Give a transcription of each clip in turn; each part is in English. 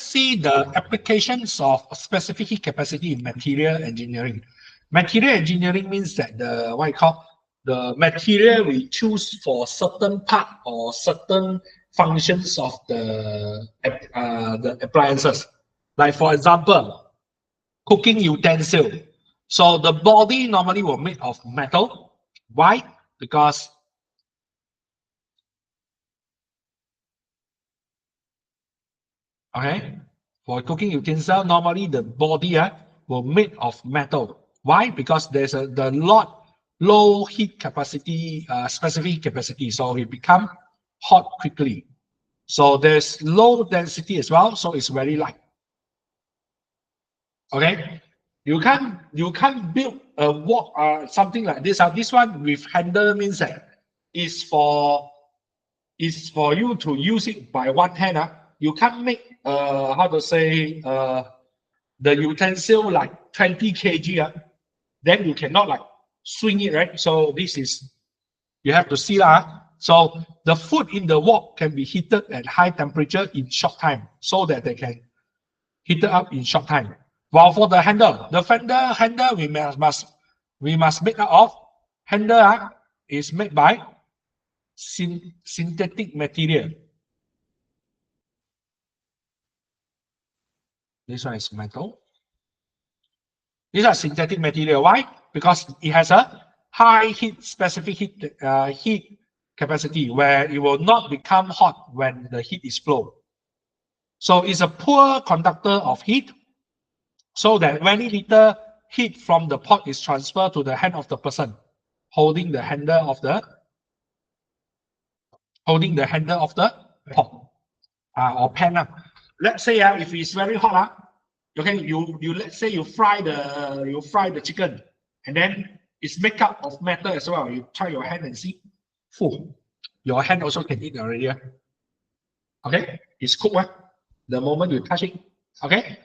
see the applications of specific heat capacity in material engineering. Material engineering means that the what you call the material we choose for certain part or certain functions of the appliances. Like for example, cooking utensil. So the body normally will made of metal. Why? Because okay, for cooking utensil, normally the body will made of metal. Why? Because there's the low heat capacity, specific capacity, so it become hot quickly. So there's low density as well, so it's very light. Okay, you can't build a wok something like this. This one with handle means that is for you to use it by one hand. You can't make how to say the utensil like 20 kg. Then you cannot like swing it, right? So this is you have to see lah. So the food in the wok can be heated at high temperature in short time, so that they can heat it up in short time. While for the handle we must make out of handle is made by synthetic material. This one is metal. These are synthetic material. Why? Because it has a high heat specific heat capacity where it will not become hot when the heat is flow. So it's a poor conductor of heat, so that very little heat from the pot is transferred to the hand of the person holding the handle of the pot or pan. Let's say if it's very hot, okay, you let's say you fry the chicken, and then it's made up of metal as well. You try your hand and see, your hand also can eat already. Okay, it's cooked. The moment you touch it, okay.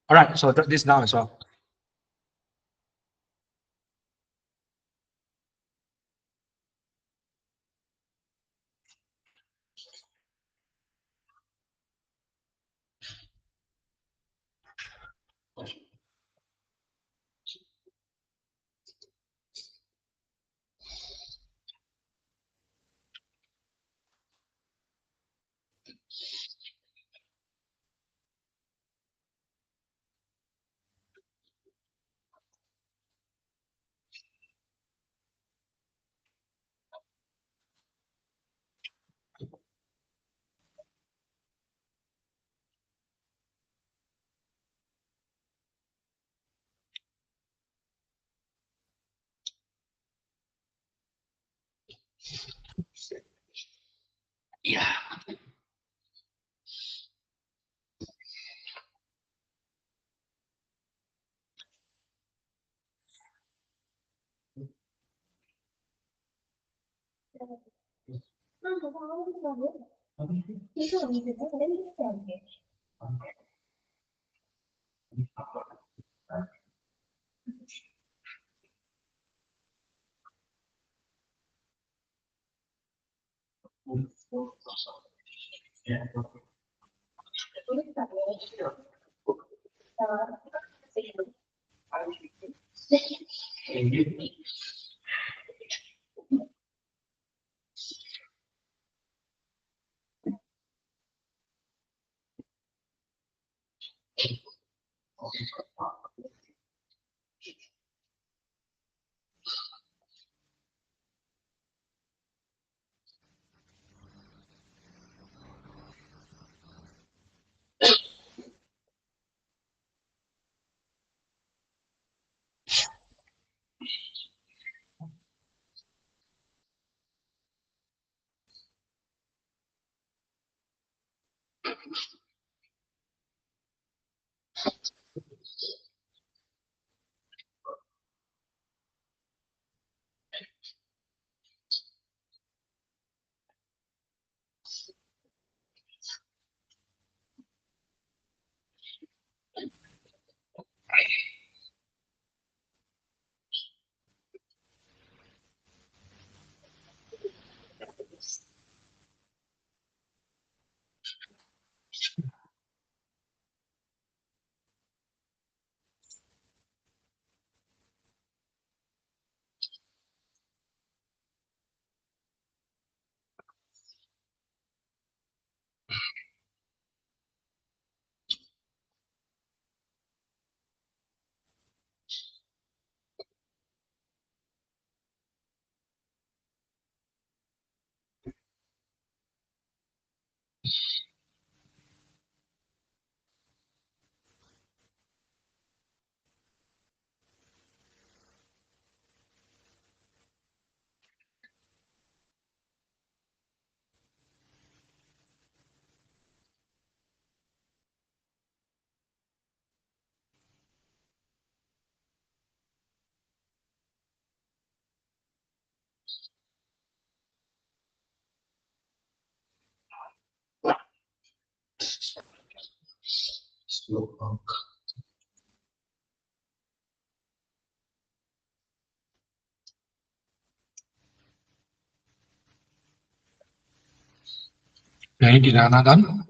All right, so this now as well. Yeah. Okay, Gina done.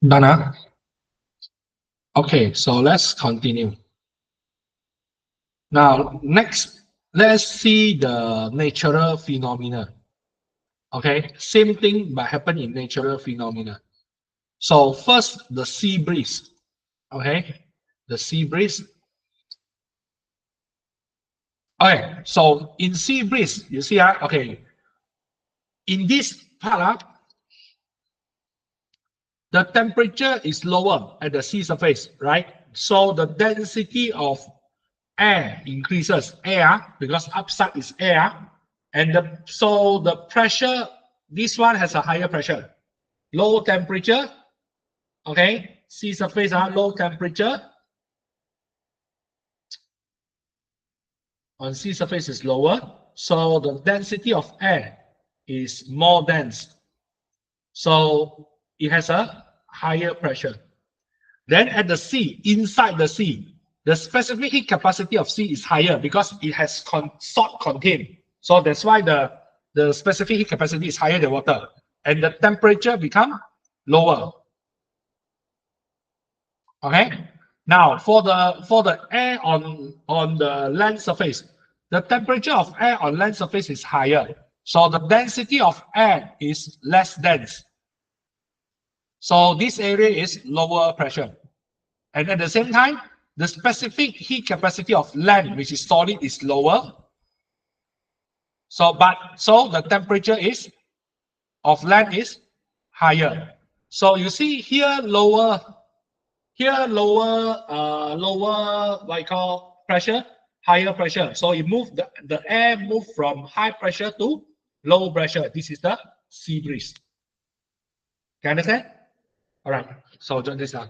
Done, huh? Okay, so let's continue. Now, next, let's see the natural phenomena. Okay, same thing but happen in natural phenomena. So first, the sea breeze. Okay, the sea breeze. Okay, so in sea breeze, you see, okay, in this part, the temperature is lower at the sea surface, right? So the density of air increases, because upside is air, and so the pressure, this one has a higher pressure, low temperature, okay, sea surface, low temperature, on sea surface is lower, so the density of air is more dense, so it has a higher pressure. Then at the sea, inside the sea, the specific heat capacity of sea is higher because it has salt contained. So that's why the specific heat capacity is higher than water, and the temperature become lower. Okay. Now for the air on the land surface, the temperature of air on land surface is higher. So the density of air is less dense. So this area is lower pressure. And at the same time, the specific heat capacity of land, which is solid, is lower. So the temperature is of land is higher. So you see here lower what you call pressure, higher pressure. So it move the air move from high pressure to low pressure. This is the sea breeze. Can you understand? All right. So jot this down.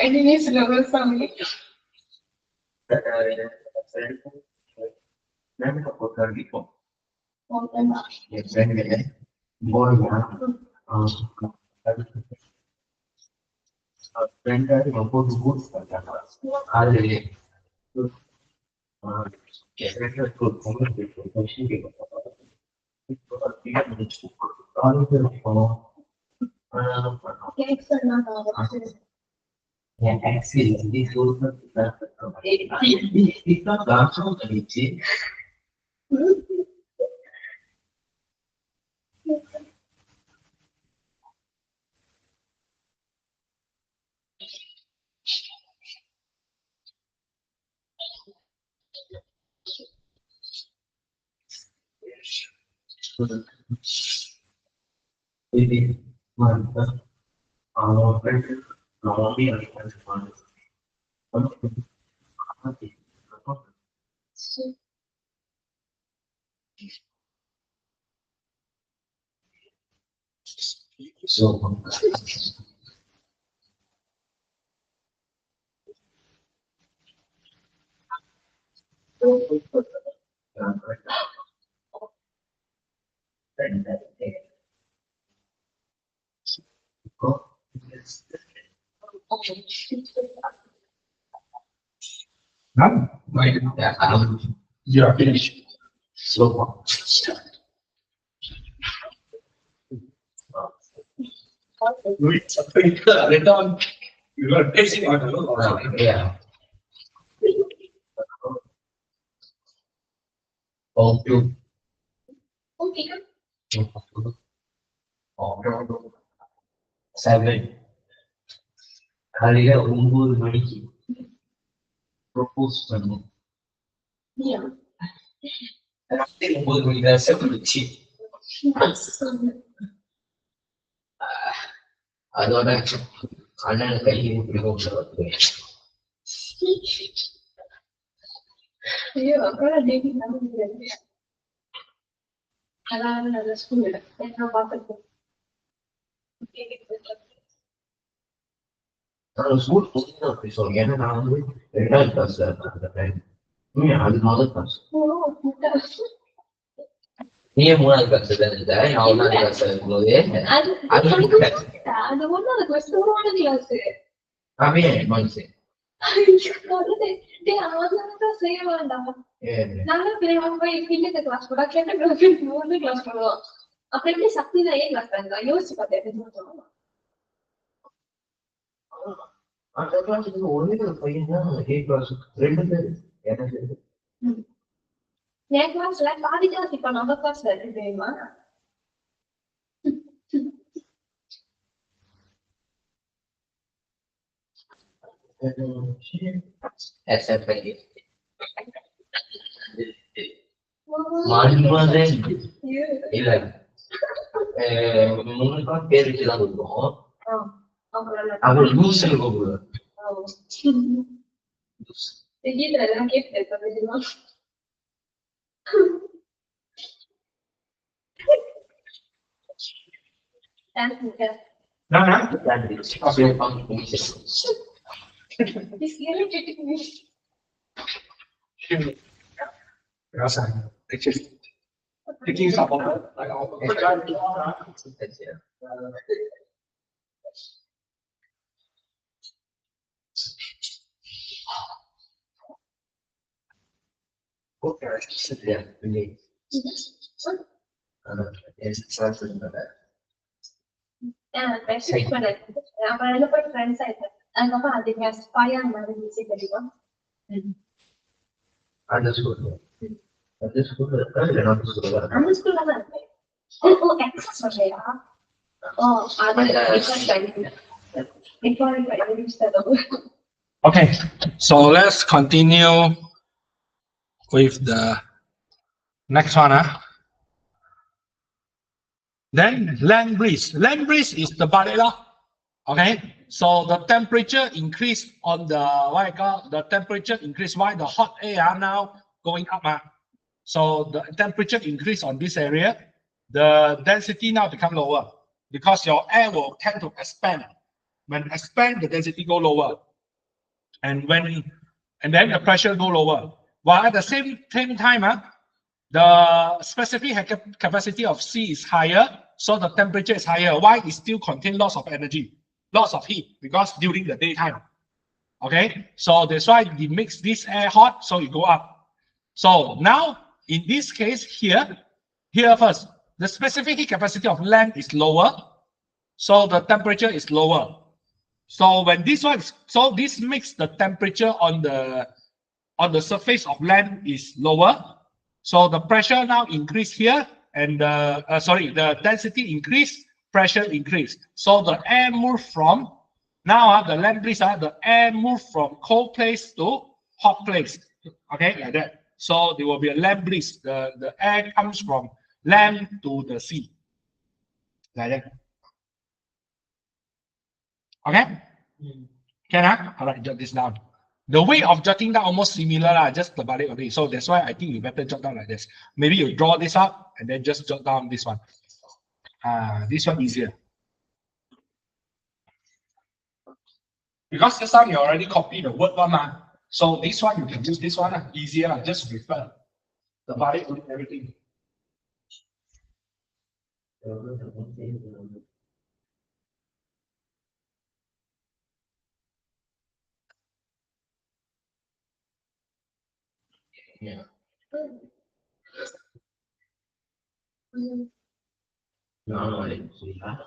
Enemies level family. Yes, anyway, more now. Friend are going to good. Are they? Yes, good. Yeah, actually, this was it's not also the maybe one friend normally understands one. So, None. You are finished. so, Wait, later on, you are basing on yeah. All two. Seven. Kalian umur memiliki propose kamu. Nanti umur memiliki seperti ada orang kanan kayak belum seperti. Iya, kalau dia bilang dia kalau ada sekolah, saya apa tu? Kalau sulit kita misalnya nama itu tidak bisa ada. Ini ada nama pas. Oh, bukan. Ini mulai bahasa dan saya awalnya bahasa dulu ya. Ada bukan. Ada mana ada questo orang dia sih. Kami masih. Kalau dia awalnya tu saya mana. Ya. Nana pilih apa yang pilih ke kelas pula kita kelas dua kelas pula. Apa yang sakti dah yang kelas kan? Yo siapa dia tu tu. Ada kelas itu orang itu payahnya kelas rendah ya. Yang kelas lain tadi dia sih kan ada kelas lain di mana? SMP. Mahasiswa இல்லை முன்னாடி பேர் வச்சுதான் கொடுப்போம் அவர் லூஸ்ன்னு கூப்பிடுவார் இதெல்லாம் கேட்டு Actually, taking some of like ya ini apa pun friends saya apa adanya supaya mana bisa jadi kan ada sekolah ada sekolah anda sekolah mana oh eksis saya oh ada bisa jadi itu bisa tahu. Okay, so let's continue with the next one. Then land breeze. Land breeze is the balik law. Okay, so the temperature increase on the what I call the temperature increase. Why the hot air now going up? So the temperature increase on this area, the density now become lower because your air will tend to expand. When expand, the density go lower, and then the pressure go lower. While at the same time, The specific capacity of C is higher, so the temperature is higher. Why? It still contains lots of energy, lots of heat, because during the daytime. Okay, so that's why it makes this air hot, so it go up. So now, in this case here first, the specific heat capacity of land is lower, so the temperature is lower. So when this one, so this makes the temperature on the surface of land is lower. So the pressure now increase here, and the density increase, pressure increase. So the air move from now the land breeze, the air move from cold place to hot place. Okay, like that. So there will be a land breeze. The air comes from land to the sea. Like that. Okay? Can all right, jot this down. The way of jotting down almost similar, just about it only. So that's why I think you better jot down like this. Maybe you draw this up and then just jot down this one. This one easier. Because this time you already copied the word one, so this one you can use this one, easier, just refer the body and everything. Yeah. No, I didn't see that.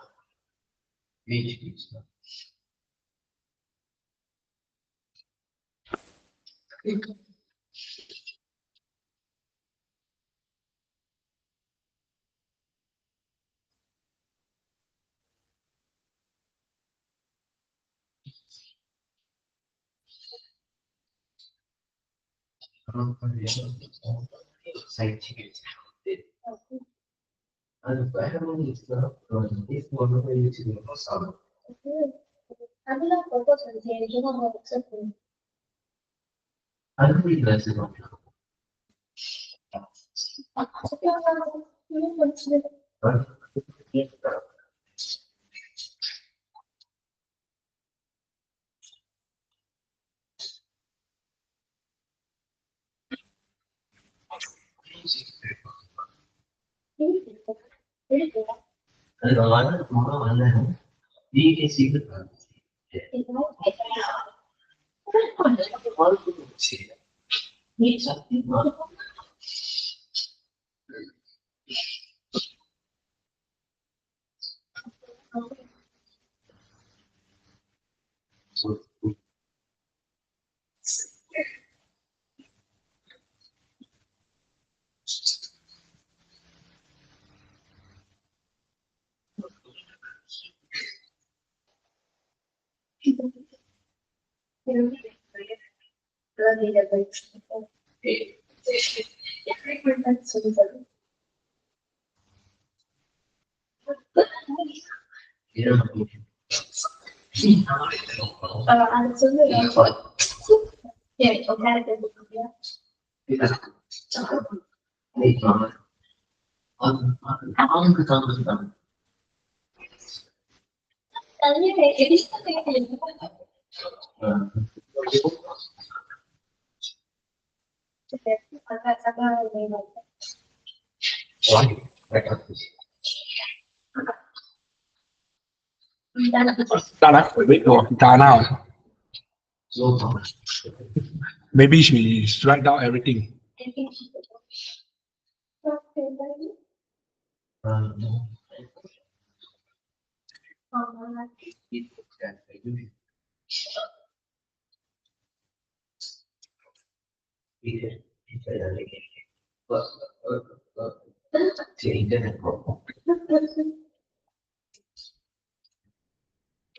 Maybe she write down everything.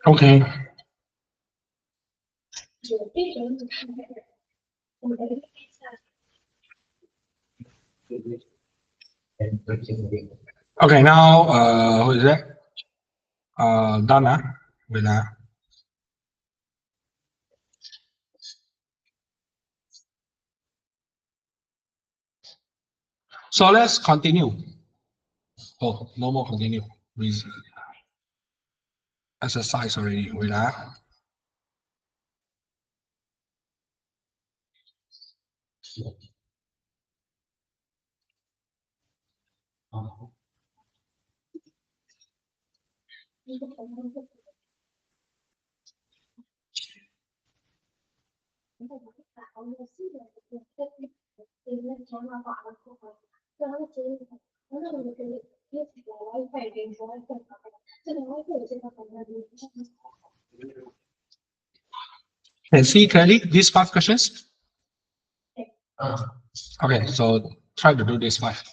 Okay. Okay, now who is that? Dana. Wait. So let's continue. Oh, no more continue. Exercise already. Wait. Can see clearly these 5 questions? Okay, so try to do this 5.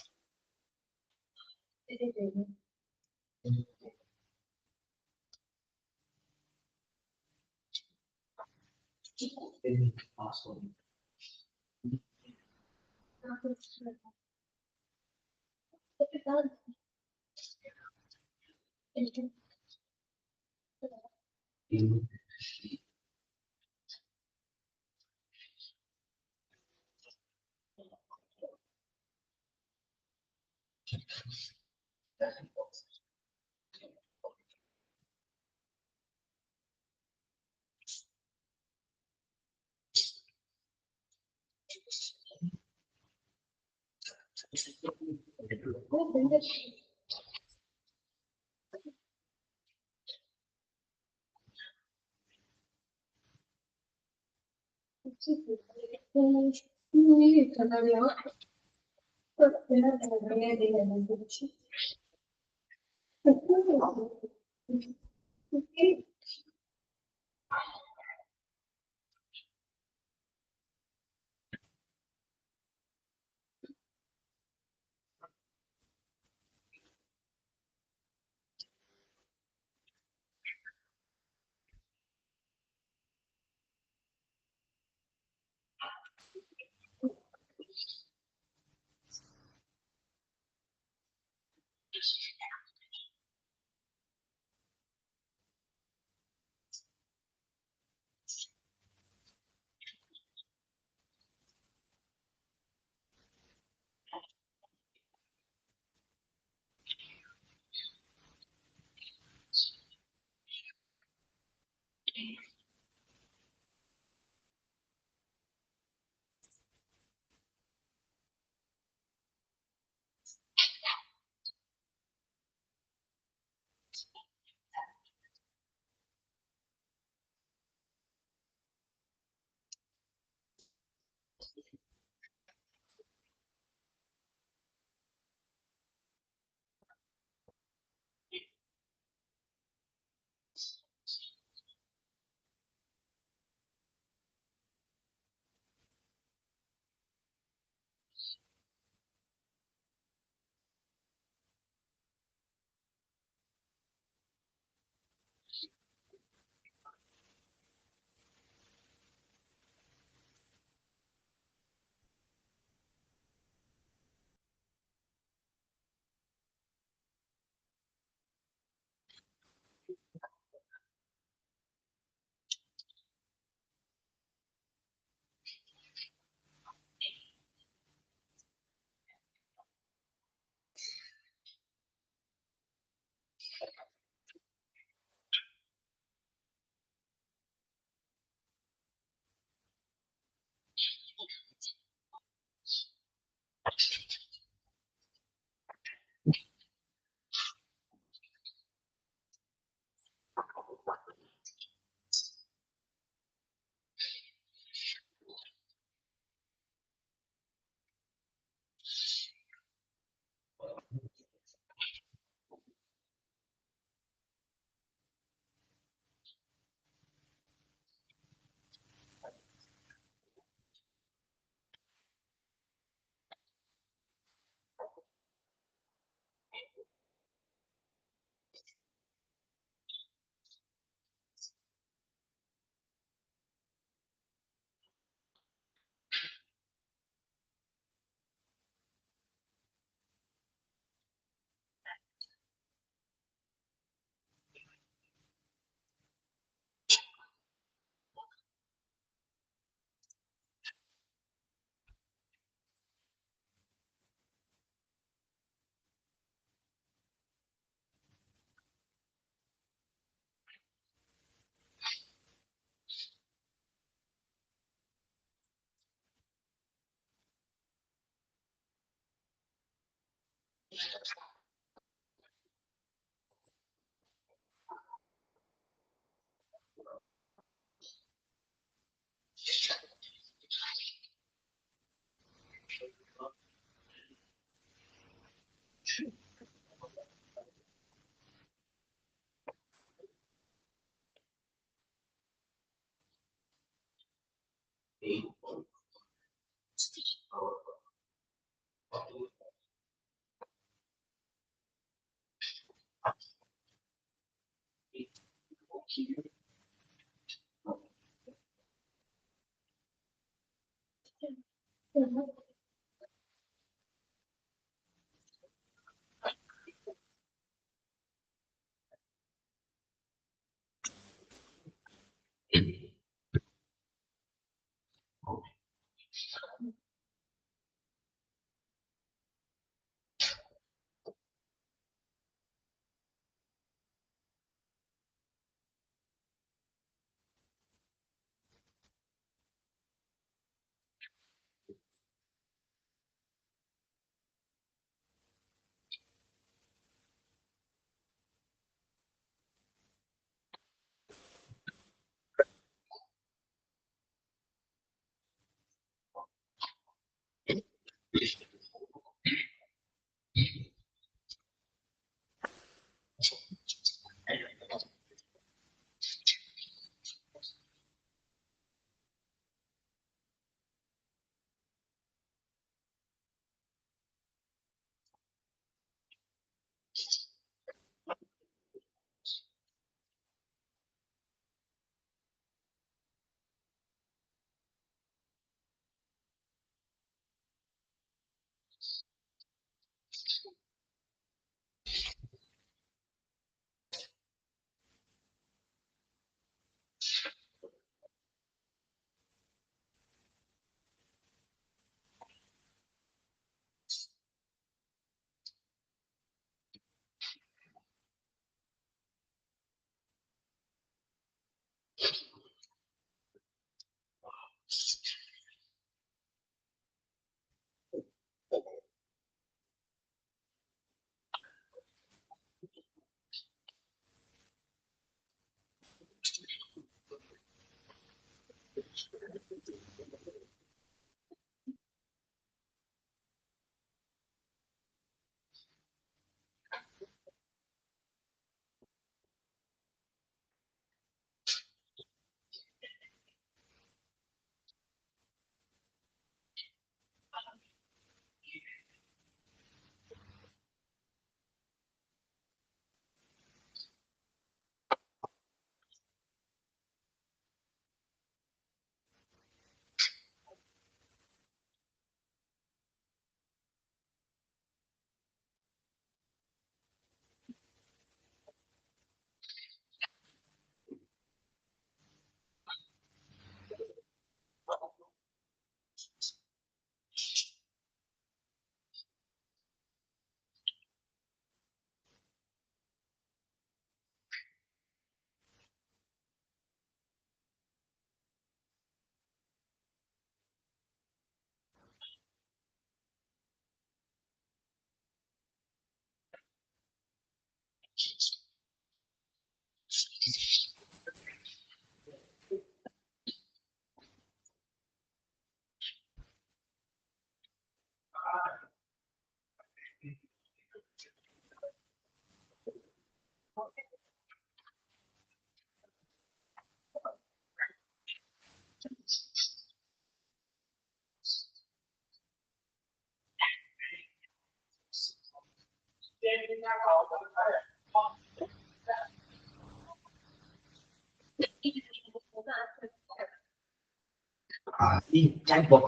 chat box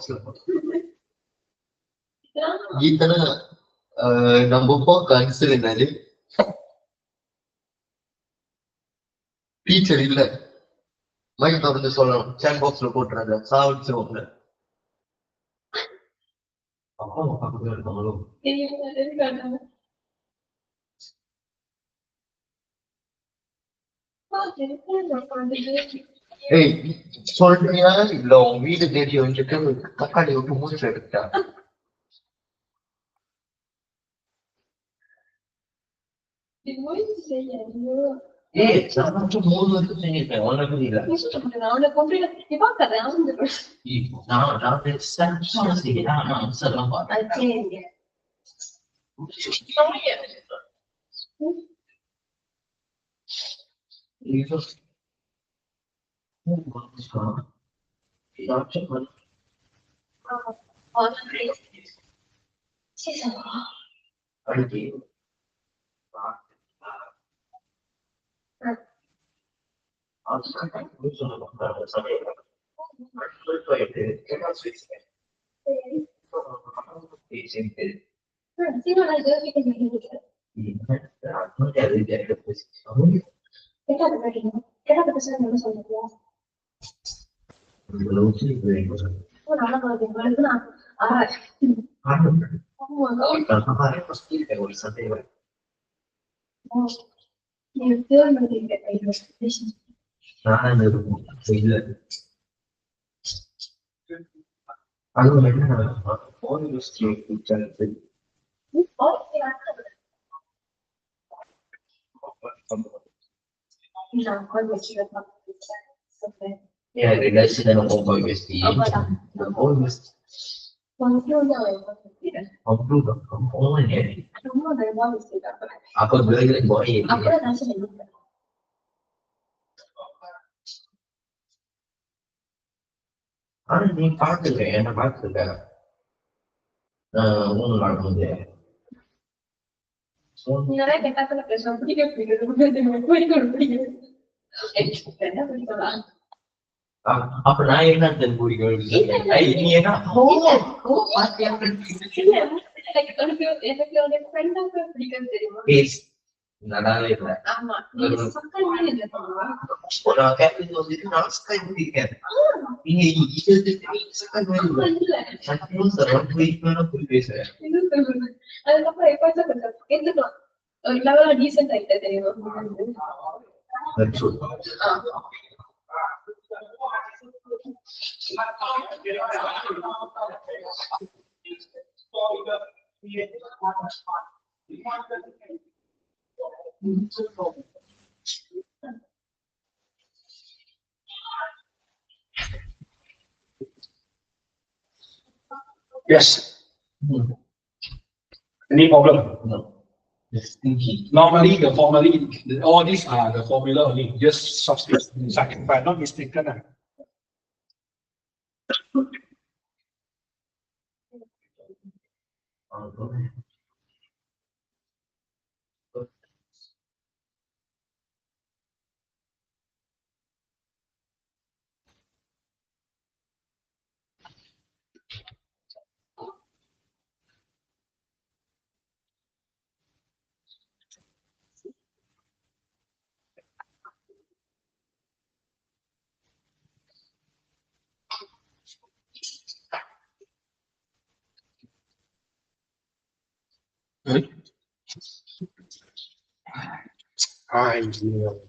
இத்தனை நம்ம consider என்னது teacher இல்ல mic தொடர்ந்து சொல்லணும் chat பாக்ஸ்ல போட்டுறாங்க சாவிச்சிருவாங்க அப்பா அம்மா பக்கத்துல இருக்காங்களோ ஏய் சொல்றியா இல்ல உன் வீடு தேடி வந்துட்டு தக்காளி விட்டு மூச்சு எடுத்தா ஏய் நான் மட்டும் 3 வருஷம் செஞ்சிருப்பேன் உனக்கு புரியல நான் எக்ஸாம் செய்யலாம் நான் ஆன்சர் எல்லாம் பார்த்தேன் Ya, relasi dalam kompor mesti. Kompor mesti. Kompor kompor ni. Apa belajar buat ini? Ada ni pakai ke? Ada pakai ke? Orang lain dia. Sebenarnya kita kalau besok pergi ke அப்ப நான் என்ன தெரிஞ்சுக்கிறேன் நீ என்ன எனக்கு ஒரு ஃப்ரெண்டா பிடிக்கும் தெரியுமா நல்லாவே இல்லை ஆமா நீங்க சக்கரை ஒரு கேபிள் வந்துட்டு நான் சக்கரை பிடிக்காது நீங்க சக்கரம் புரி பேசுறேன் அதுக்கப்புறம் எப்ப எடுத்துக்கலாம் ஒரு லெவலா டீசென்ட் ஆகிட்ட தெரியுமா Yes. Any problem? No. Just thinking. Normally, all these are the formula only. Just substitute inside. If I'm not mistaken.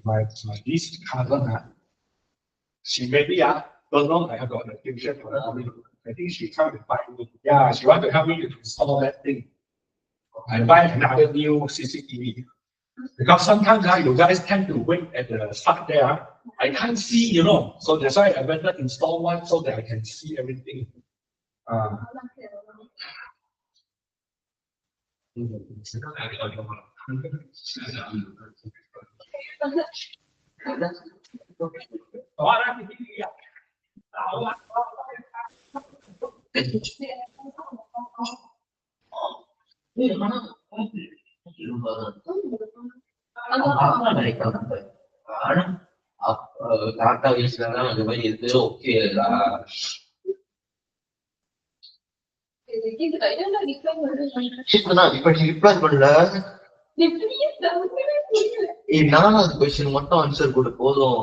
My this cousin, she maybe don't know I have got a tuition for her. I think she come and buy me. Yeah, she want to help me to install that thing. I buy another new CCTV. Because sometimes you guys tend to wait at the start there. I can't see, So that's why I better install one so that I can see everything. தாத்தா வயசுலதான் அந்த மாதிரி இருக்கு okay இப்ப reply பண்ணல நாலாவது question மட்டும் answer கொடு போதும்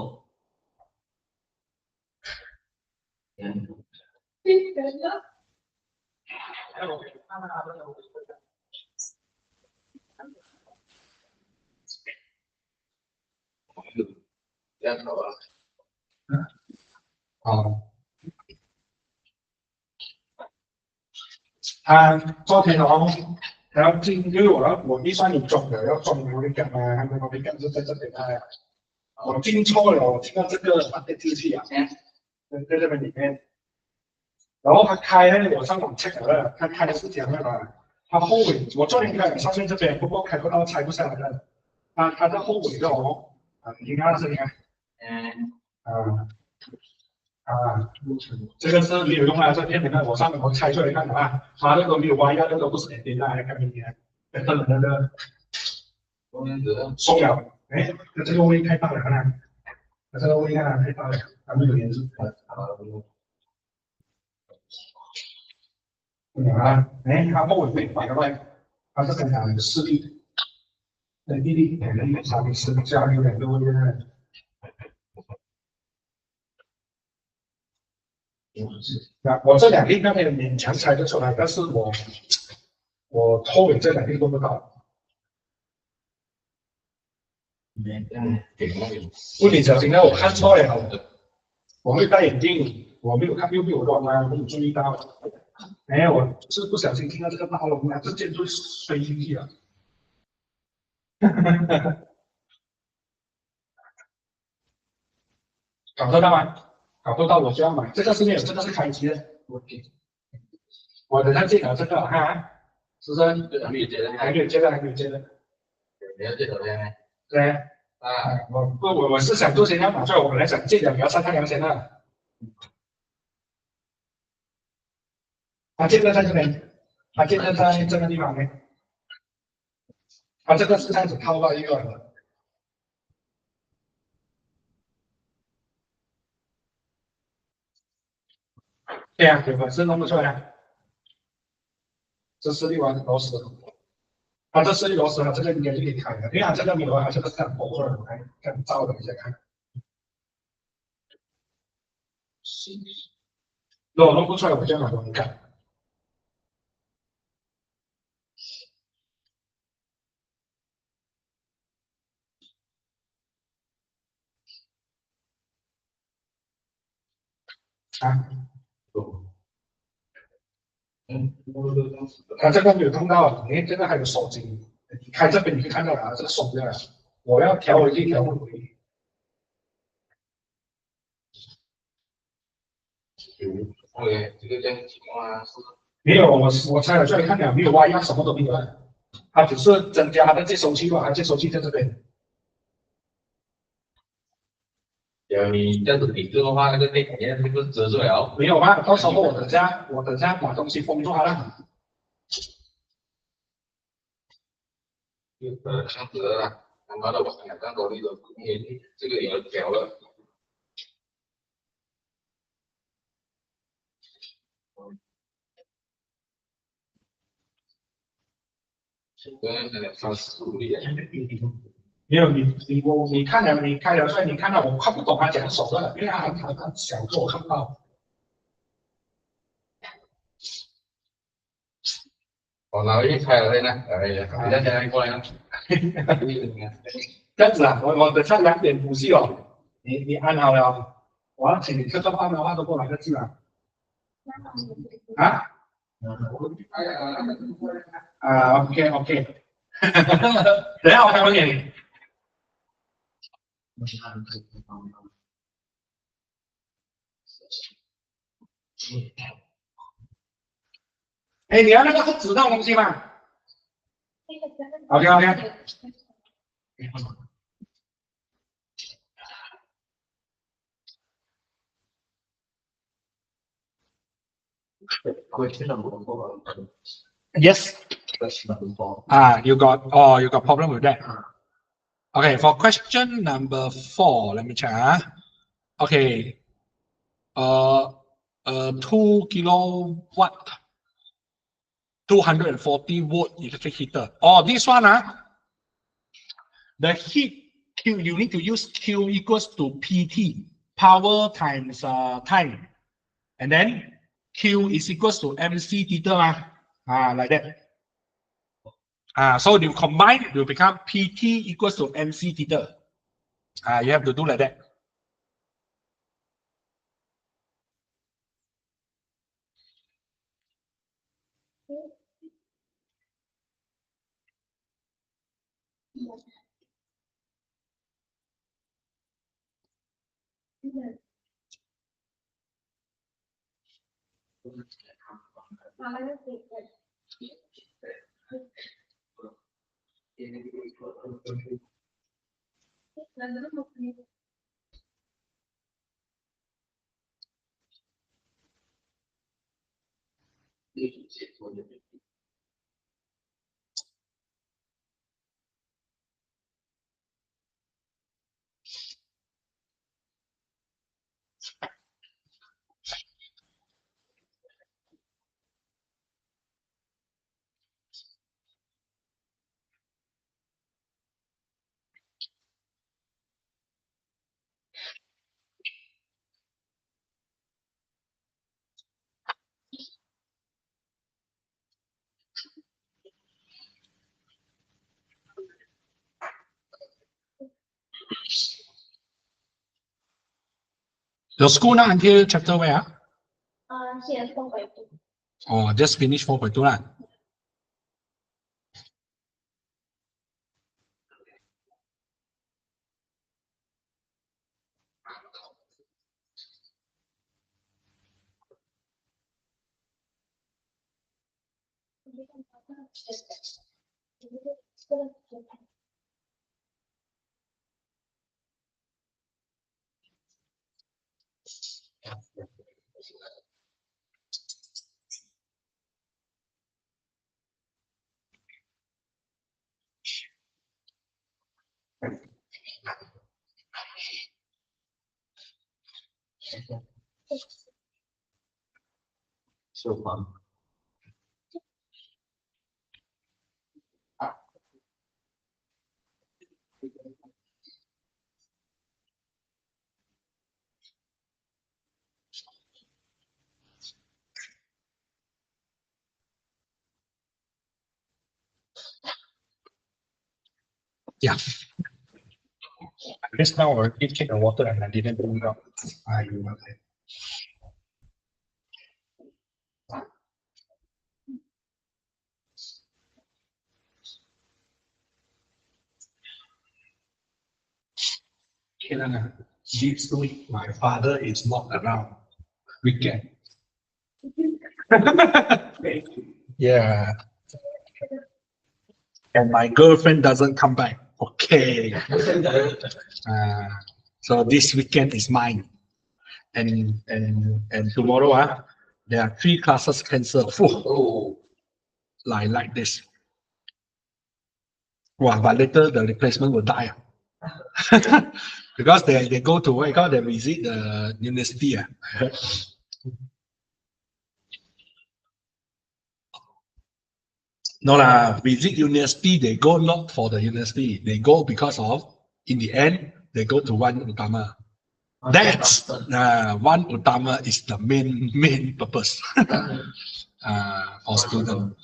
Có thể nói 然后因为我预算有装的，要装我的感嘛，他们我的感是在这边啊。我进错了，我进到这个发电机器啊，在这边里面。然后他开呢，我上网 check 了，他开的是这样的嘛，他后尾我昨天开上面这边，不过开不到，拆不下来的。他在后尾的哦，你看这里看，啊。啊，这个是没有用啊，这片的我上面我拆出来看啊，它那个没有歪呀，那个不是点点的，看明天，那个松了，哎，这个位太大了，看，这个位啊太大了，它没有颜色，啊，哎，它后尾会摆过来，它这边有视力，那弟弟可能有啥没事，家里有两个位呢。那我这两粒那边勉强猜得出来，但是我后尾这两粒都不到。不，你小心了，我看错了，我没有戴眼镜，我没有看右边有乱吗？我没有注意到。哎，我是不小心听到这个大龙啊，直接就飞进去了。搞得到吗？搞不到我就要买，这个是没有，这个是开机的。我等下接了这个哈，是不是？还没有接的，还没有接的，还没有接的。没有接头的呢？对啊，我是想做先要拿出来，我本来想借两条三太阳先的。他现在在这边，他现在在这个地方呢。他这个是这样子套到一个的。对呀、有本事弄不出来啊。这是螺丝，它这是螺丝，它这个应该就可以开的，因为它这个没有，它这个是很薄的，我看照的一下看。如果弄不出来，我就拿给你看。啊，它这个没有碰到，你看这个还有手机，你开这边你可以看到了，这个手的，我要调回去，调不回去。对，这个这样情况啊，是没有，我拆了出来看了，没有挖压，什么都没有了，它只是增加它的接收器吧，它接收器在这边。你这样子顶住的话，那个内面是不是遮住了？没有吧？到时候我等下把东西封住它了。这样子了，他妈的，我看看多利的，你这个也要调了。对，放15力。没有你看了你开了出来，你看到我看不懂他讲手的，因为他小个我看不到。我拿一开了呢，哎呀，人家现在过来了。这样子啊，我等下2点补习哦，你按好了，我要请你吃个饭的话都过来个字啊。啊？OK OK，等下我开门给你。哎，你要那个是纸上东西吗？OK OK。Yes. You got problem with that. Okay, for question number 4, let me check. Okay, 2 kilowatt, 240-volt electric heater. Oh, this one, the heat Q, you need to use Q equals to PT, power times time. And then Q is equals to MC theta, like that. So you combine, it will become PT equals to MC theta. You have to do like that. Your school now until chapter where? Here 4.2. Oh, just finish 4.2 lah. So fun. Yeah. Just now I did take the water and I didn't bring it up. This week my father is not around. Weekend. Yeah. And my girlfriend doesn't come back. Okay. So this weekend is mine. And tomorrow there are 3 classes cancelled. Oh, Like this. Wow, but later the replacement will die. Because they go to what you call, they visit the university. I heard. No lah, visit university, they go not for the university. They go because of, in the end, they go to one utama. That's one utama is the main purpose for student.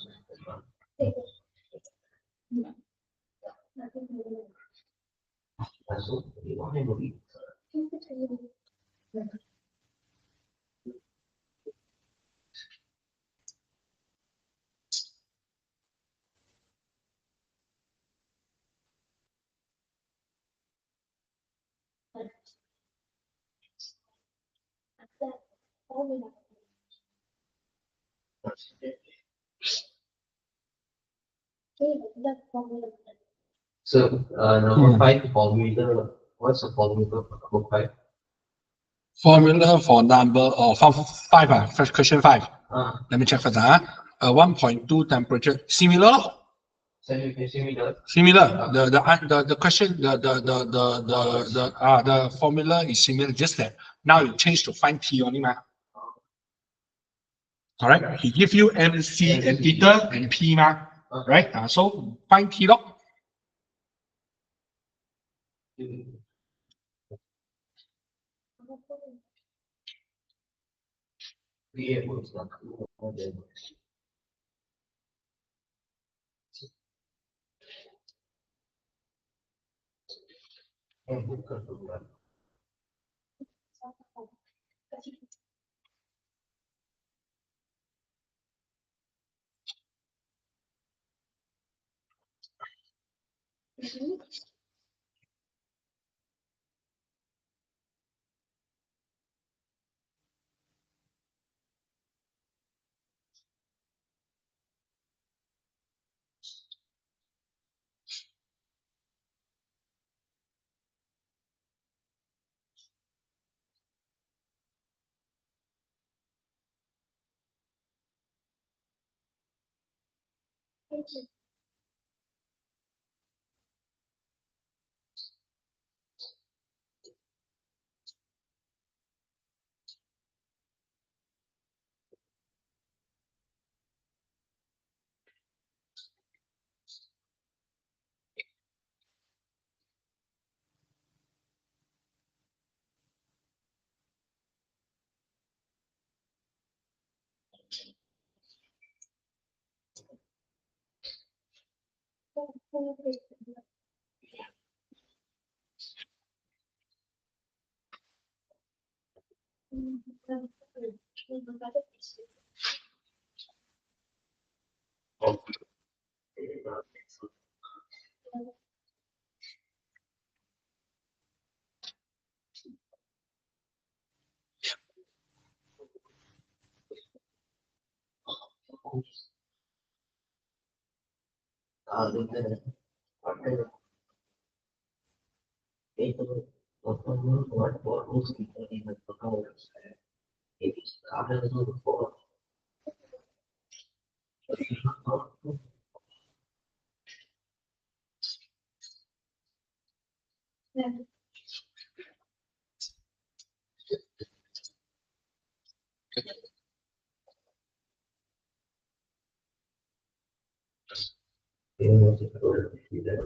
So number 5 formula. What's the formula for number 5? Formula for number or five, first question 5. Let me check first. 1.2 temperature similar. Similar. Similar. The question, the formula is similar, just that now you change to find T only, ma. Alright, he give you MC and theta and P, ma. Right? So find T log.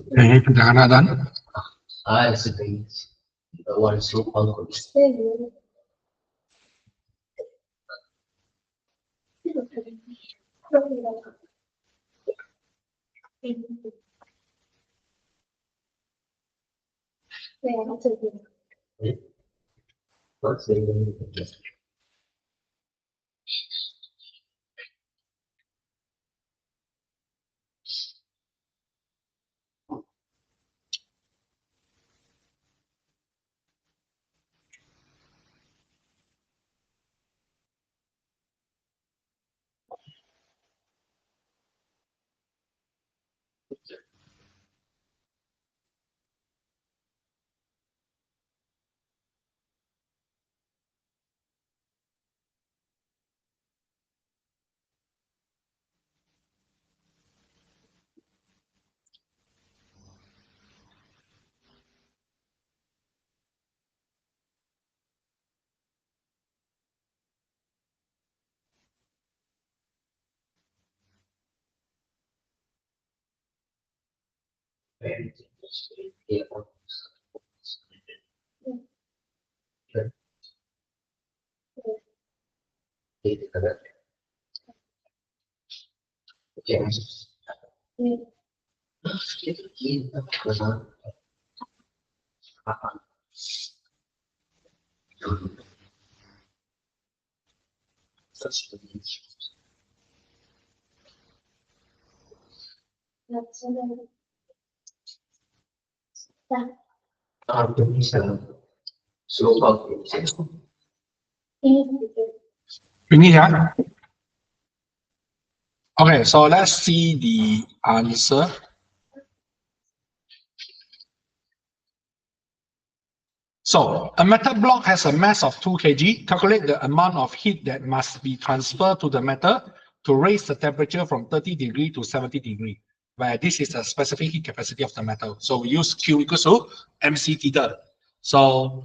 Okay, dah done. It's the one so called. What's the so called. Finish, huh? Okay, so let's see the answer. So a metal block has a mass of 2 kg. Calculate the amount of heat that must be transferred to the metal to raise the temperature from 30 degree to 70 degree, where this is the specific heat capacity of the metal. So we use Q equals to MC theta. So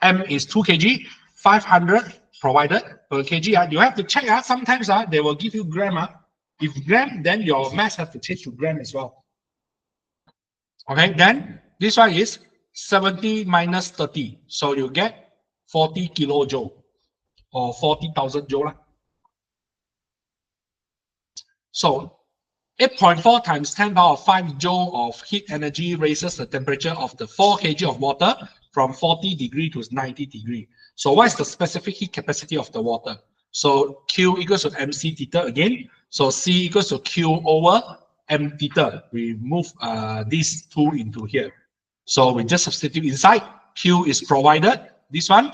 M is 2 kg, 500 provided per kg. You have to check. Sometimes they will give you gram. If gram, then your mass have to change to gram as well. Okay, then this one is 70 minus 30. So you get 40 kilojoule or 40,000 joule. So 8.4 times 10 power of 5 joule of heat energy raises the temperature of the 4 kg of water from 40 degree to 90 degree. So what is the specific heat capacity of the water? So Q equals to MC theta again. So C equals to Q over m theta. We move these two into here. So we just substitute inside. Q is provided, this one,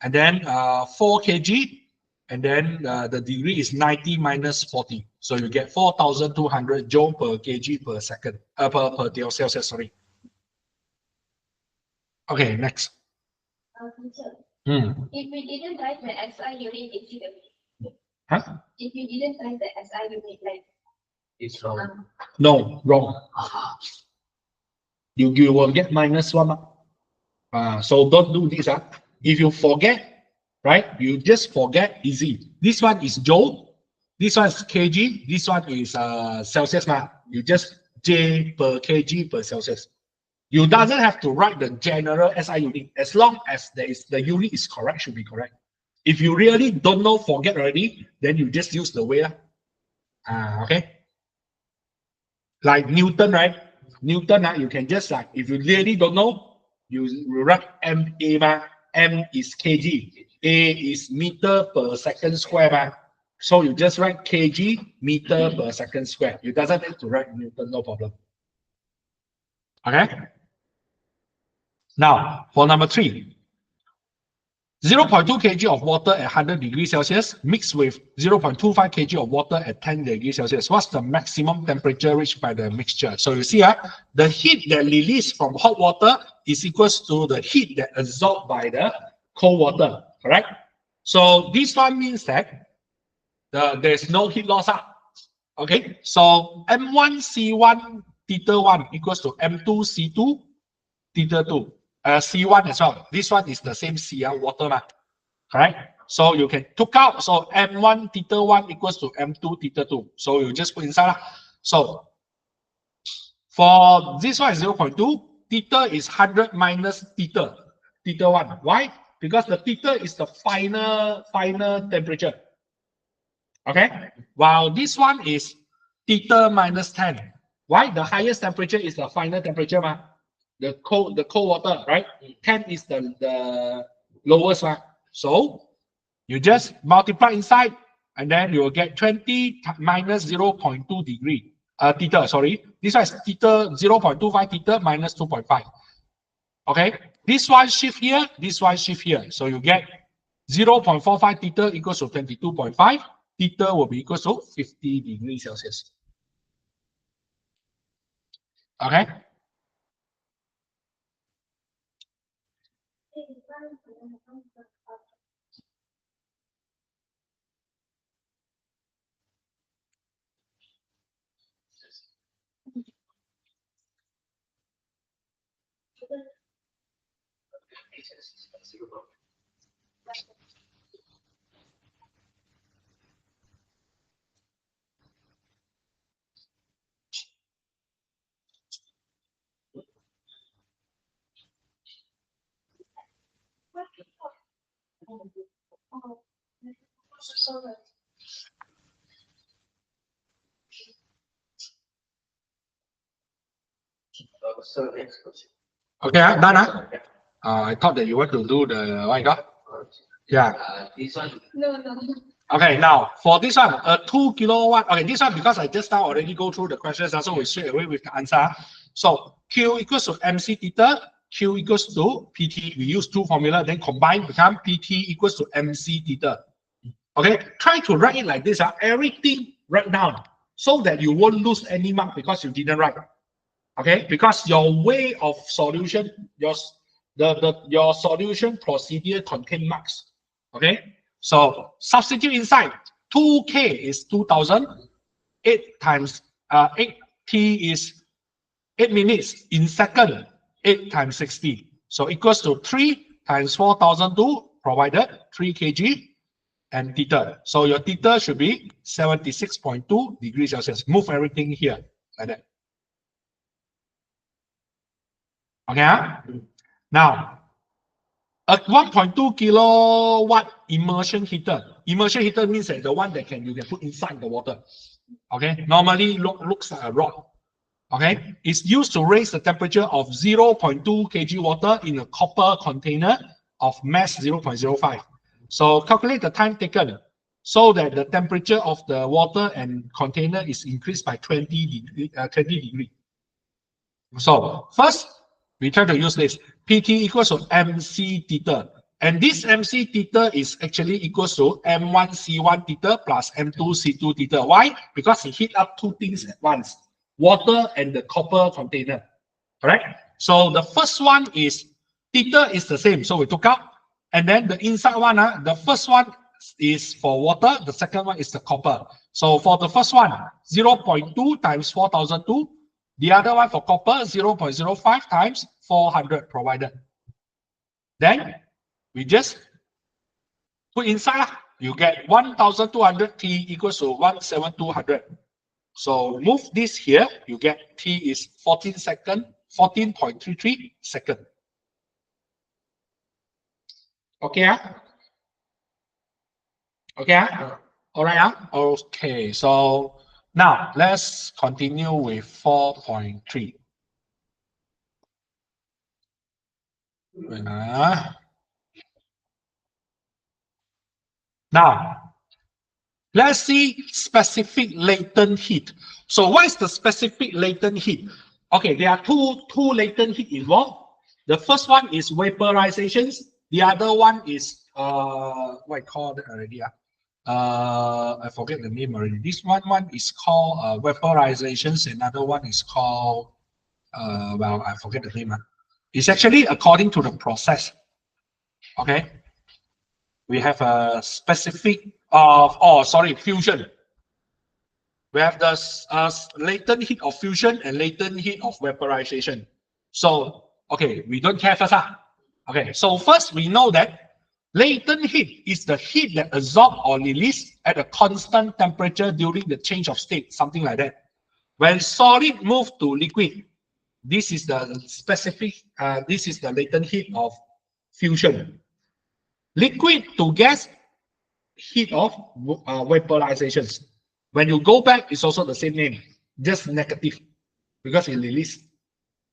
and then 4 kg, and then the degree is 90 minus 40. So you get 4,200 joule per kg per second, per Celsius, sorry. Okay, next. Teacher, Hmm. if we didn't write the SI unit incident, Huh? if you didn't write the SI unit, like, It's wrong. No, wrong. You will get -1. So don't do this. If you forget, right, you just forget, easy. This one is joule, this one is kg, this one is Celsius. You just J per kg per Celsius. You doesn't have to write the general SI unit, as long as the unit is correct, should be correct. If you really don't know, forget already, then you just use the way. Okay. Like Newton, right? Newton, you can just like, if you really don't know, you write MA, M is kg, A is meter per second square. So you just write kg meter per second square. You doesn't need to write Newton, no problem. Okay. Now for number 3, 0.2 kg of water at 100 degrees Celsius mixed with 0.25 kg of water at 10 degrees Celsius. What's the maximum temperature reached by the mixture? So you see, the heat that released from hot water is equals to the heat that absorbed by the cold water, correct? So this one means that there's no heat loss. Okay, so M1C1 theta 1 equals to M2C2 theta 2. C1 as well. This one is the same C, water, correct? So you can took out. So M1 theta 1 equals to M2 theta 2. So you just put inside. So for this one is 0.2. Theta is 100 minus theta 1. Why? Because the theta is the final temperature. Okay. While this one is theta minus 10. Why? The highest temperature is the final temperature, the cold water, right? 10 is the lowest one. So you just multiply inside, and then you will get 20 minus 0.2 degree. Theta, sorry. This one is theta 0.25 theta minus 2.5. Okay. This one shift here, this one shift here. So you get 0.45 theta equals to 22.5. Theta will be equals to 50 degrees Celsius. Okay. So next question. Okay, done. I thought that you want to do the what you got? Yeah. This one. No. Okay, now for this one, a 2 kilowatt. Okay, this one because I just now already go through the questions, so we straight away with the answer. So Q equals to MC theta, Q equals to PT. We use two formula, then combine become PT equals to MC theta. Okay, try to write it like this. Everything write down so that you won't lose any mark because you didn't write. Okay, because your way of solution, your solution procedure contain marks. Okay, so substitute inside. 2K is 2000. 8 times 8T is 8 minutes in second. 8 times 60. So equals to 3 times 4002 provided 3 kg and theta. So your theta should be 76.2 degrees Celsius. Move everything here like that. Okay. Now, a 1.2 kilowatt immersion heater. Immersion heater means that the one that you can put inside the water. Okay. Normally looks like a rod. Okay. It's used to raise the temperature of 0.2 kg water in a copper container of mass 0.05. So calculate the time taken so that the temperature of the water and container is increased by 20 degree. So first, we try to use this. PT equals to MC theta. And this MC theta is actually equals to M1 C1 theta plus M2 C2 theta. Why? Because he heat up two things at once, water and the copper container. Correct? So the first one is theta is the same. So we took out. And then the inside one, the first one is for water. The second one is the copper. So for the first one, 0.2 times 4002. The other one for copper, 0.05 times 400 provided. Then we just put inside, you get 1200 T equals to 17200. So move this here, you get T is 14.33 second. Okay. Okay. All right. Okay. So now let's continue with 4.3. Now, let's see specific latent heat. So what is the specific latent heat? Okay, there are two latent heat involved. The first one is vaporizations. The other one is what I call it already. I forget the name already. This one is called vaporizations. Another one is called well, I forget the name. It's actually according to the process. Okay. We have a specific of, fusion. We have the latent heat of fusion and latent heat of vaporization. So, okay, we don't care first. Okay, so first we know that latent heat is the heat that absorbed or released at a constant temperature during the change of state, something like that. When solid move to liquid, this is the specific, this is the latent heat of fusion. Liquid to gas, heat of vaporizations. When you go back, it's also the same name, just negative, because it released.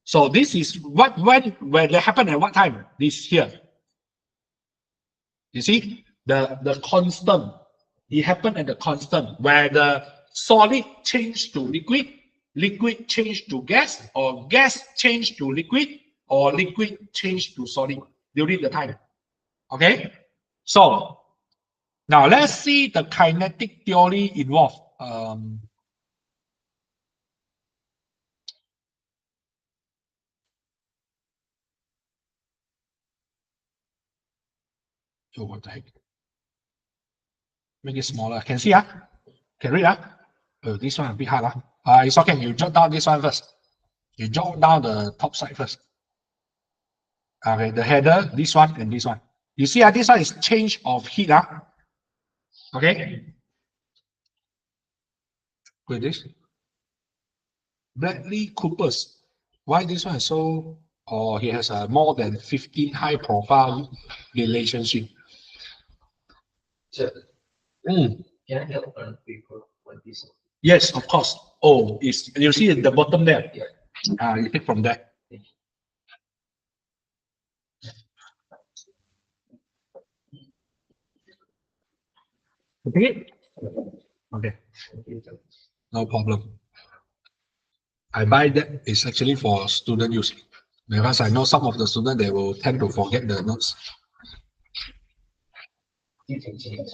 So this is what when they happen at what time? This here. You see the constant. It happened at the constant where the solid changed to liquid, liquid changed to gas, or gas changed to liquid, or liquid changed to solid during the time. Okay, so now let's see the kinetic theory involved. Oh, what the heck? Make it smaller. Can see, can read, Oh, this one a bit hard, it's okay. You jot down this one first. You jot down the top side first. Okay, the header, this one and this one. You see, this one is change of heat, Okay. With this. Bradley Cooper's. Why this one is so? Oh, he has a more than 15 high-profile relationship. So, Mm. can I help on paper on this? Yes, of course. Oh, it's you see at the bottom there. Yeah. You take from there. Okay. Okay. No problem. I buy that. It's actually for student use because I know some of the students they will tend to forget the notes. You can change.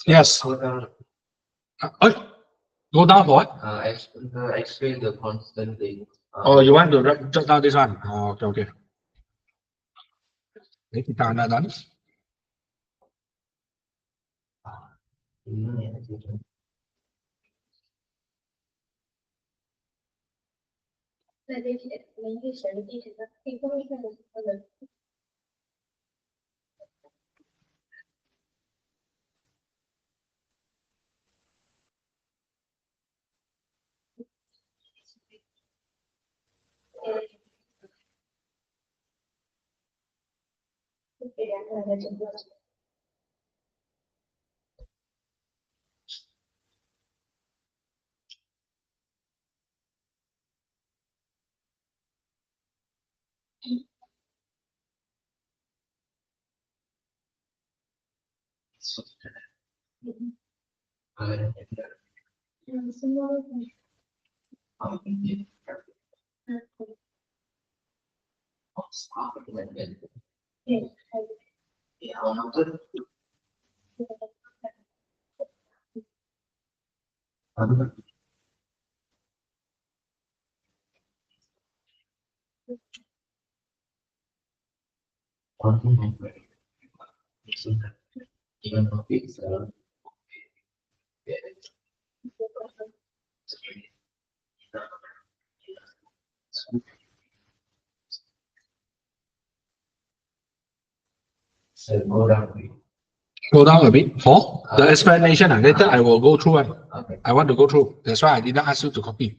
Yes. Go down for what? Explain the constant thing. Oh, you want to jot down this one? Oh, okay, okay. Kita anda done. Go down a bit for the explanation. Later I will go through one. I want to go through. That's why I didn't ask you to copy.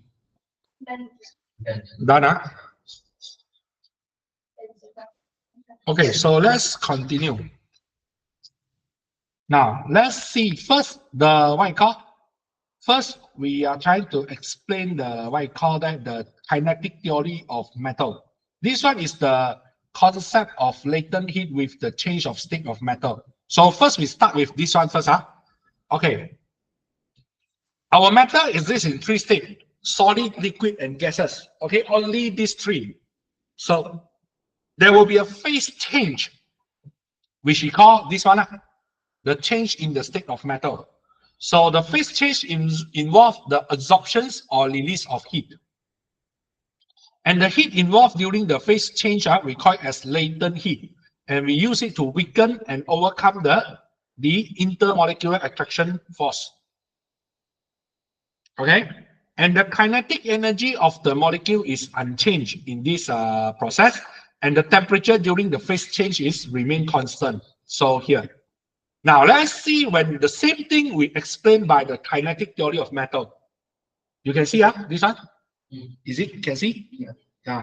Done, huh? Okay, so let's continue. Now, let's see first the what I call. First, we are trying to explain the what I call that the kinetic theory of metal. This one is the concept of latent heat with the change of state of metal. So first we start with this one first, huh? Okay. Our matter exists in three states: solid, liquid, and gases. Okay, only these three. So there will be a phase change, which we call this one, the change in the state of metal. So the phase change involves the absorptions or release of heat. And the heat involved during the phase change, we call it as latent heat. And we use it to weaken and overcome the intermolecular attraction force. Okay? And the kinetic energy of the molecule is unchanged in this process. And the temperature during the phase change is remain constant. So here. Now let's see when the same thing we explained by the kinetic theory of metal. You can see this one? Is it? You can see? Yeah.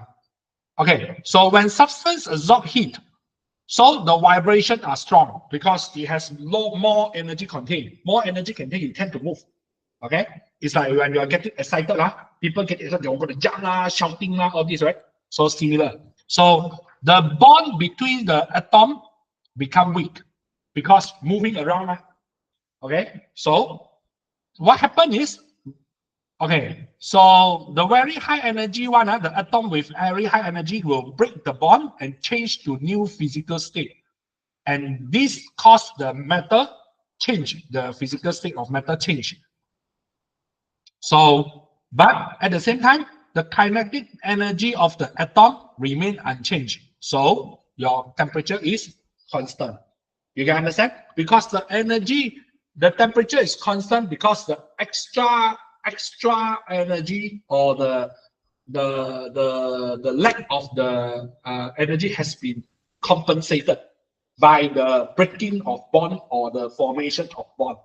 Okay, so when substance absorb heat, so the vibration are strong because it has more energy contained. More energy contained, you tend to move. Okay, it's like when you are getting excited, people get excited, they're going to jump, shouting, all this, right? So similar. So the bond between the atom become weak because moving around. Okay, so what happened is, okay, so the very high energy one, the atom with very high energy will break the bond and change to new physical state. And this causes the matter change, the physical state of matter change. So, but at the same time, the kinetic energy of the atom remain unchanged. So your temperature is constant. You can understand? Because the energy, the temperature is constant because the extra energy or the lack of the energy has been compensated by the breaking of bond or the formation of bond.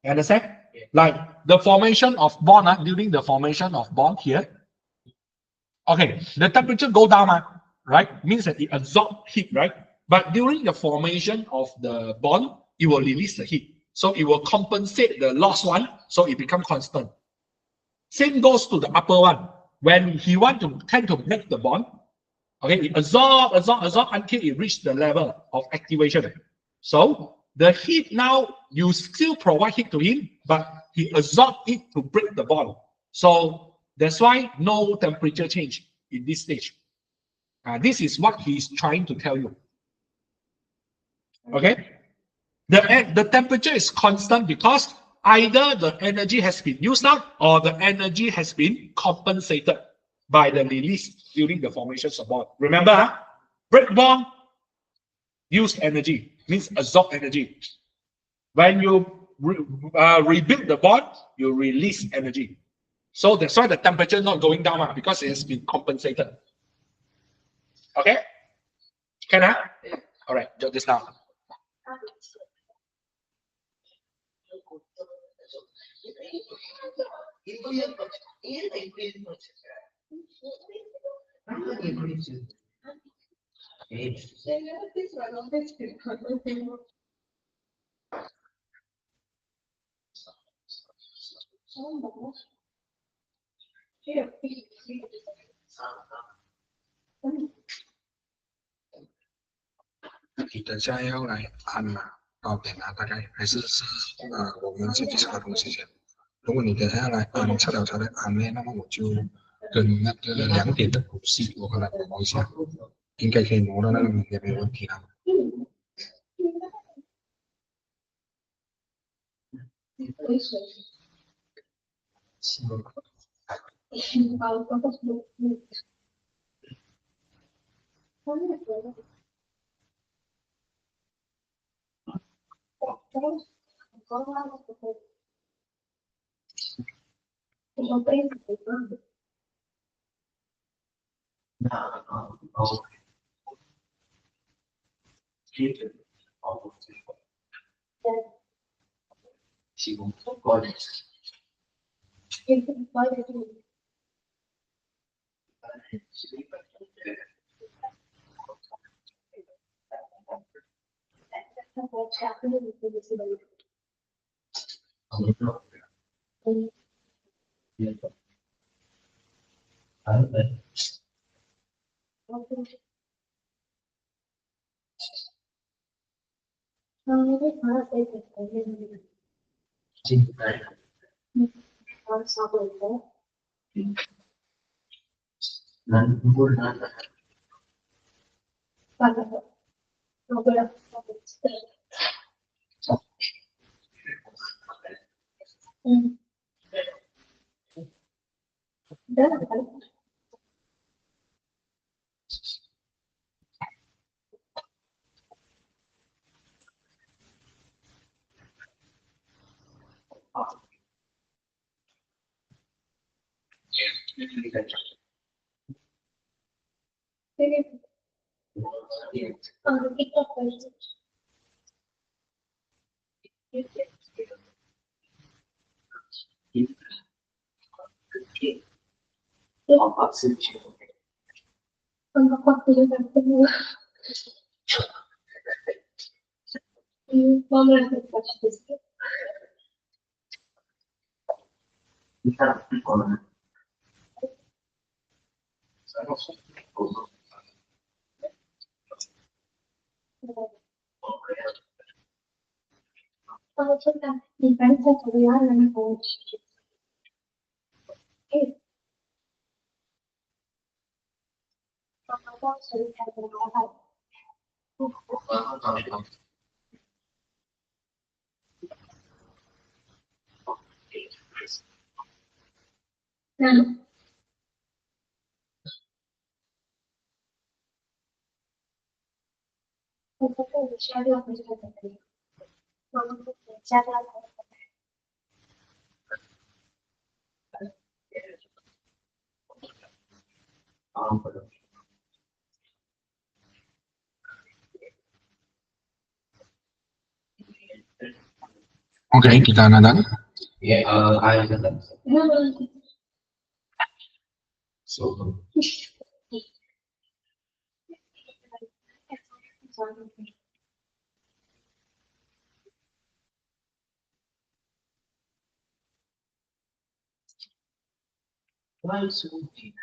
You understand? Yeah. Like the formation of bond, during the formation of bond here, okay, the temperature go down, right? Means that it absorbs heat, right? But during the formation of the bond, it will release the heat. So it will compensate the lost one, so it becomes constant. Same goes to the upper one. When he tend to break the bond, okay, it absorb until it reaches the level of activation. So the heat now, you still provide heat to him, but he absorbs it to break the bond. So that's why no temperature change in this stage. This is what he's trying to tell you. Okay? The temperature is constant because either the energy has been used up or the energy has been compensated by the release during the formation of bond. Remember, break bond, use energy, means absorb energy. When you rebuild the bond, you release energy. So that's why the temperature is not going down because it has been compensated. Okay? Can I? All right, jot this down.你等下要来按吗？照片啊，大概还是我们先去查东西先。如果你等下要来按测了才来按呢，那么我就跟那个2点的东西我跟他磨一下，应该可以磨到那个明天没有问题了。Oke, kita nada. Yeah, I understand. So, why so deep?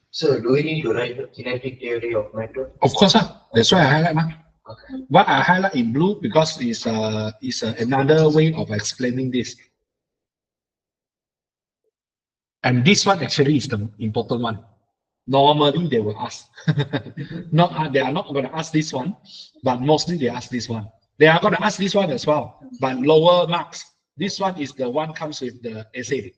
So do we need to write the kinetic theory of matter? Of course, that's why I highlight. Why I highlight in blue because it's another way of explaining this. And this one actually is the important one. Normally they will ask. They are not going to ask this one, but mostly they ask this one. They are going to ask this one as well, but lower marks. This one is the one comes with the essay.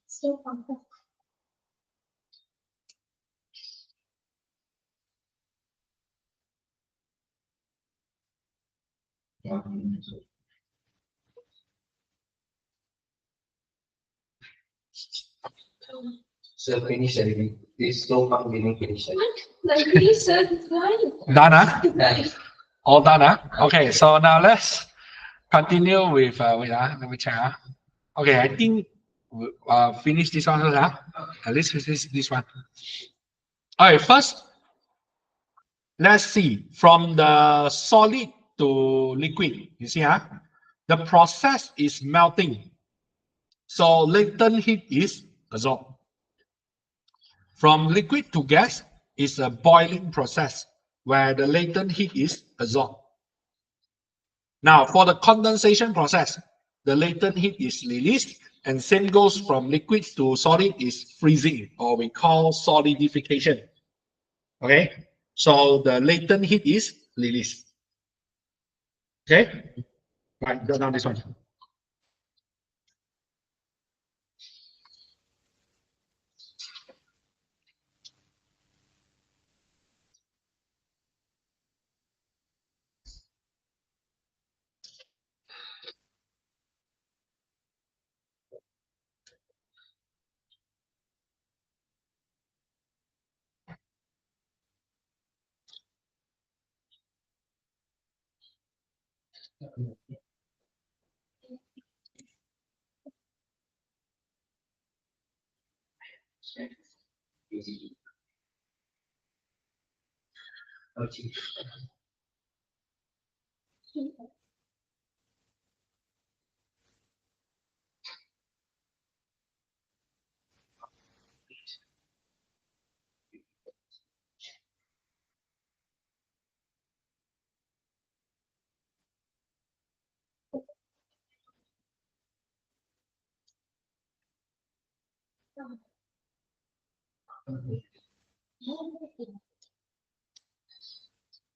Still complex. So finish already. This no fun meaning finish. Like he said, right? Done, all done, Okay, so now let's continue with wait, let me check. Okay, I think finish this one first, At least finish this one. Okay, first let's see from the solid to liquid. You see, the process is melting. So latent heat is absorbed. From liquid to gas is a boiling process where the latent heat is absorbed. Now, for the condensation process, the latent heat is released, and same goes from liquid to solid is freezing, or we call solidification. Okay, so the latent heat is released. Okay, right, go down this one.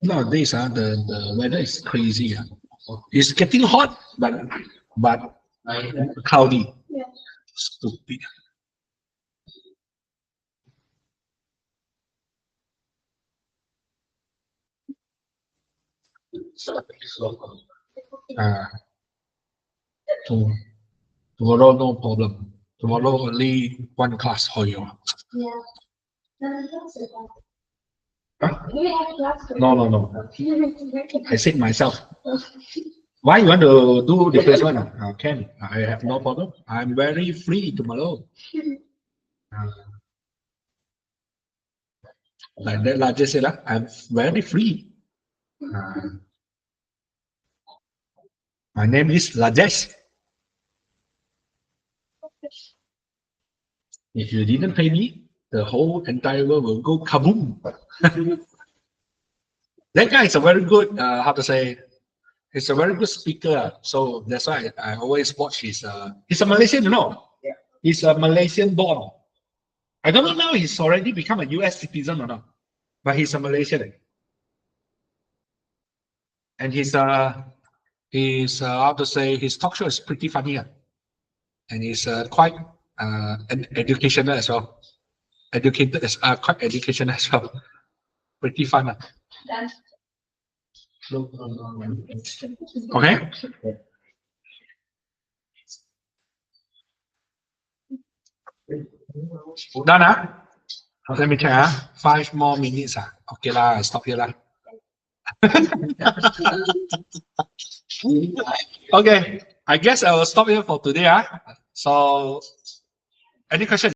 Nowadays, the weather is crazy. It's getting hot, but cloudy. Yeah. Stupid. Tomorrow no problem. Tomorrow only one class for you. Yeah. Huh? Do we have class? No. I said myself. Why you want to do the first one? Can I have no problem. I'm very free tomorrow. Like that, like just said that I'm very free. My name is Rajesh. If you didn't pay me, the whole entire world will go kaboom. That guy is a very good, how to say, he's a very good speaker. So that's why I always watch his, he's a Malaysian, you know. Yeah. He's a Malaysian born. I don't know now he's already become a US citizen or not, but he's a Malaysian. And he's how to say, his talk show is pretty funny. And he's quite educational as well. Educated as quite educational as well. Pretty fun. Okay. Done. Let me check. 5 more minutes. Okay lah, I stop here lah. Okay, I guess I will stop here for today. So, any questions?